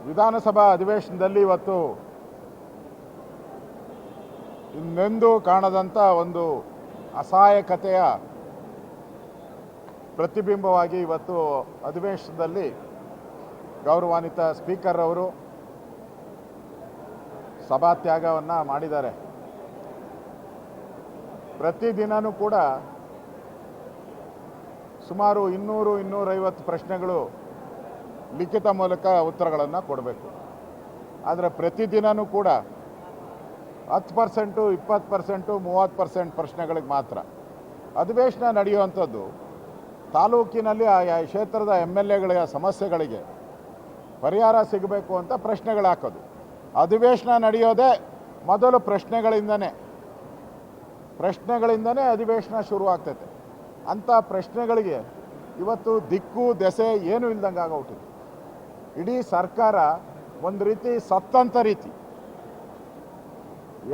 ವಿಧಾನಸಭಾ ಅಧಿವೇಶನದಲ್ಲಿ ಇವತ್ತು ಇನ್ನೆಂದೂ ಕಾಣದಂಥ ಒಂದು ಅಸಹಾಯಕತೆಯ ಪ್ರತಿಬಿಂಬವಾಗಿ ಇವತ್ತು ಅಧಿವೇಶನದಲ್ಲಿ ಗೌರವಾನ್ವಿತ ಸ್ಪೀಕರ್ ಅವರು ಸಭಾತ್ಯಾಗವನ್ನು ಮಾಡಿದ್ದಾರೆ. ಪ್ರತಿದಿನವೂ ಕೂಡ ಸುಮಾರು 200-250 ಪ್ರಶ್ನೆಗಳು ಲಿಖಿತ ಮೂಲಕ ಉತ್ತರಗಳನ್ನು ಕೊಡಬೇಕು. ಆದರೆ ಪ್ರತಿದಿನವೂ ಕೂಡ 10%, 20%, 30% ಪ್ರಶ್ನೆಗಳಿಗೆ ಮಾತ್ರ ಅಧಿವೇಶನ ನಡೆಯುವಂಥದ್ದು. ತಾಲೂಕಿನಲ್ಲಿ ಆಯಾ ಕ್ಷೇತ್ರದ MLAಗಳ ಸಮಸ್ಯೆಗಳಿಗೆ ಪರಿಹಾರ ಸಿಗಬೇಕು ಅಂತ ಪ್ರಶ್ನೆಗಳು ಹಾಕೋದು. ಅಧಿವೇಶನ ನಡೆಯೋದೇ ಮೊದಲು ಪ್ರಶ್ನೆಗಳಿಂದನೇ ಅಧಿವೇಶನ ಶುರುವಾಗ್ತೈತೆ. ಅಂಥ ಪ್ರಶ್ನೆಗಳಿಗೆ ಇವತ್ತು ದಿಕ್ಕು ದೆಸೆ ಏನೂ ಇಲ್ದಂಗೆ ಆಗೋಗ್ಬಿಟ್ಟಿದೆ. ಇಡೀ ಸರ್ಕಾರ ಒಂದು ರೀತಿ ಸತ್ತಂಥ ರೀತಿ,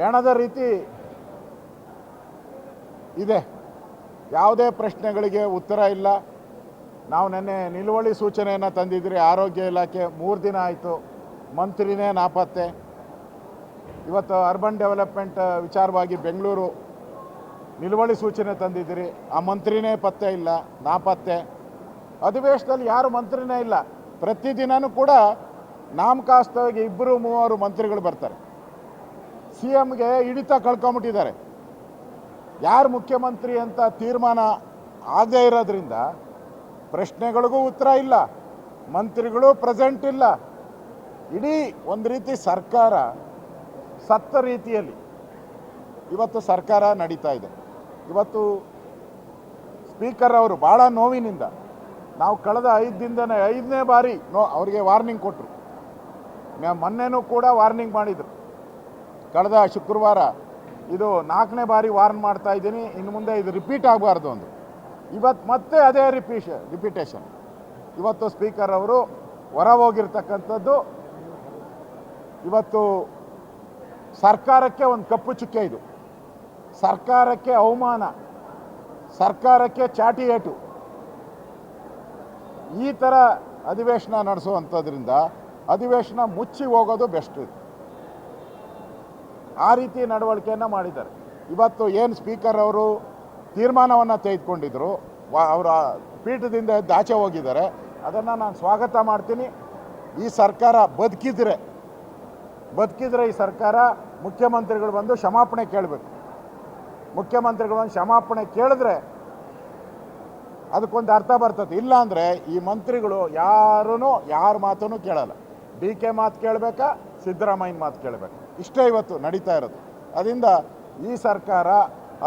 ಎಣದ ರೀತಿ ಇದೆ. ಯಾವುದೇ ಪ್ರಶ್ನೆಗಳಿಗೆ ಉತ್ತರ ಇಲ್ಲ. ನಾವು ನೆನ್ನೆ ನಿಲುವಳಿ ಸೂಚನೆಯನ್ನು ತಂದಿದ್ರಿ. ಆರೋಗ್ಯ ಇಲಾಖೆ 3 ದಿನ ಆಯಿತು, ಮಂತ್ರಿನೇ ನಾಪತ್ತೆ. ಇವತ್ತು ಅರ್ಬನ್ ಡೆವಲಪ್ಮೆಂಟ್ ವಿಚಾರವಾಗಿ ಬೆಂಗಳೂರು ನಿಲುವಳಿ ಸೂಚನೆ ತಂದಿದ್ದೀರಿ, ಆ ಮಂತ್ರಿನೇ ಪತ್ತೆ ಇಲ್ಲ, ನಾಪತ್ತೆ. ಅಧಿವೇಶನದಲ್ಲಿ ಯಾರು ಮಂತ್ರಿನೇ ಇಲ್ಲ. ಪ್ರತಿದಿನವೂ ಕೂಡ ನಾಮಕಾಸ್ತವಾಗಿ 2-3 ಮಂತ್ರಿಗಳು ಬರ್ತಾರೆ. CMಗೆ ಹಿಡಿತ ಕಳ್ಕೊಂಬಿಟ್ಟಿದ್ದಾರೆ. ಯಾರು ಮುಖ್ಯಮಂತ್ರಿ ಅಂತ ತೀರ್ಮಾನ ಆಗದೇ ಇರೋದ್ರಿಂದ ಪ್ರಶ್ನೆಗಳಿಗೂ ಉತ್ತರ ಇಲ್ಲ, ಮಂತ್ರಿಗಳು ಪ್ರೆಸೆಂಟ್ ಇಲ್ಲ. ಇಡೀ ಒಂದು ರೀತಿ ಸರ್ಕಾರ ಸತ್ತ ರೀತಿಯಲ್ಲಿ ಇವತ್ತು ಸರ್ಕಾರ ನಡೀತಾ ಇದೆ. ಇವತ್ತು ಸ್ಪೀಕರ್ ಅವರು ಭಾಳ ನೋವಿನಿಂದ, ನಾವು ಕಳೆದ 5 ದಿನದನೇ 5ನೇ ಬಾರಿ ಅವರಿಗೆ ವಾರ್ನಿಂಗ್ ಕೊಟ್ಟರು. ಮೊನ್ನೆನೂ ಕೂಡ ವಾರ್ನಿಂಗ್ ಮಾಡಿದರು. ಕಳೆದ ಶುಕ್ರವಾರ ಇದು 4ನೇ ಬಾರಿ ವಾರ್ನ್ ಮಾಡ್ತಾ ಇದ್ದೀನಿ, ಇನ್ನು ಮುಂದೆ ಇದು ರಿಪೀಟ್ ಆಗಬಾರ್ದು ಅಂದರು. ಇವತ್ತು ಮತ್ತೆ ಅದೇ ರಿಪೀಟೇಷನ್. ಇವತ್ತು ಸ್ಪೀಕರ್ ಅವರು ಹೊರ ಹೋಗಿರ್ತಕ್ಕಂಥದ್ದು ಇವತ್ತು ಸರ್ಕಾರಕ್ಕೆ ಒಂದು ಕಪ್ಪು ಚುಕ್ಕೆ. ಇದು ಸರ್ಕಾರಕ್ಕೆ ಅವಮಾನ, ಸರ್ಕಾರಕ್ಕೆ ಚಾಟಿ ಏಟು. ಈ ಥರ ಅಧಿವೇಶನ ನಡೆಸುವಂಥದ್ರಿಂದ ಅಧಿವೇಶನ ಮುಚ್ಚಿ ಹೋಗೋದು ಬೆಸ್ಟ್. ಆ ರೀತಿ ನಡವಳಿಕೆಯನ್ನು ಮಾಡಿದ್ದಾರೆ. ಇವತ್ತು ಏನು ಸ್ಪೀಕರ್ ಅವರು ತೀರ್ಮಾನವನ್ನು ತೆಗೆದುಕೊಂಡಿದ್ರು, ಅವರ ಪೀಠದಿಂದ ಆಚೆ ಹೋಗಿದ್ದಾರೆ, ಅದನ್ನು ನಾನು ಸ್ವಾಗತ ಮಾಡ್ತೀನಿ. ಈ ಸರ್ಕಾರ ಬದುಕಿದ್ರೆ ಈ ಸರ್ಕಾರ ಮುಖ್ಯಮಂತ್ರಿಗಳು ಬಂದು ಕ್ಷಮಾಪಣೆ ಕೇಳಬೇಕು. ಮುಖ್ಯಮಂತ್ರಿಗಳು ಒಂದು ಕ್ಷಮಾಪಣೆ ಕೇಳಿದ್ರೆ ಅದಕ್ಕೊಂದು ಅರ್ಥ ಬರ್ತದೆ. ಇಲ್ಲಾಂದರೆ ಈ ಮಂತ್ರಿಗಳು ಯಾರ ಮಾತನ್ನು ಕೇಳಲ್ಲ. DK ಮಾತು ಕೇಳಬೇಕಾ, ಸಿದ್ದರಾಮಯ್ಯನ ಮಾತು ಕೇಳಬೇಕು, ಇಷ್ಟೇ ಇವತ್ತು ನಡೀತಾ ಇರೋದು. ಅದರಿಂದ ಈ ಸರ್ಕಾರ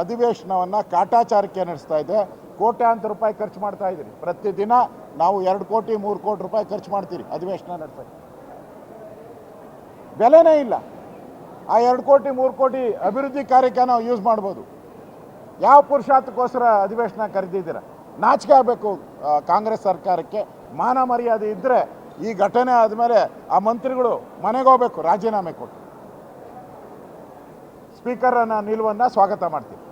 ಅಧಿವೇಶನವನ್ನು ಕಾಟಾಚಾರಕ್ಕೆ ನಡೆಸ್ತಾ ಇದೆ. ಕೋಟ್ಯಾಂತರ ರೂಪಾಯಿ ಖರ್ಚು ಮಾಡ್ತಾ ಇದ್ದೀರಿ. ಪ್ರತಿದಿನ ನಾವು 2 ಕೋಟಿ 3 ಕೋಟಿ ರೂಪಾಯಿ ಖರ್ಚು ಮಾಡ್ತೀರಿ ಅಧಿವೇಶನ ನಡೆಸೋಕ್ಕೆ. ಬೆಲೆನೇ ಇಲ್ಲ. ಆ 2 ಕೋಟಿ 3 ಕೋಟಿ ಅಭಿವೃದ್ಧಿ ಕಾರ್ಯಕ್ಕೆ ನಾವು ಯೂಸ್ ಮಾಡ್ಬೋದು. ಯಾವ ಪುರುಷಾರ್ಥಕ್ಕೋಸ್ಕರ ಅಧಿವೇಶನ ಕರೆದಿದ್ದೀರ? ನಾಚಿಕೆ ಆಗಬೇಕು ಕಾಂಗ್ರೆಸ್ ಸರ್ಕಾರಕ್ಕೆ. ಮಾನ ಮರ್ಯಾದೆ ಇದ್ದರೆ ಈ ಘಟನೆ ಆದಮೇಲೆ ಆ ಮಂತ್ರಿಗಳು ಮನೆಗೆ ಹೋಗಬೇಕು, ರಾಜೀನಾಮೆ ಕೊಟ್ಟು. ಸ್ಪೀಕರನ್ನ ನಿಲುವನ್ನು ಸ್ವಾಗತ ಮಾಡ್ತೀನಿ.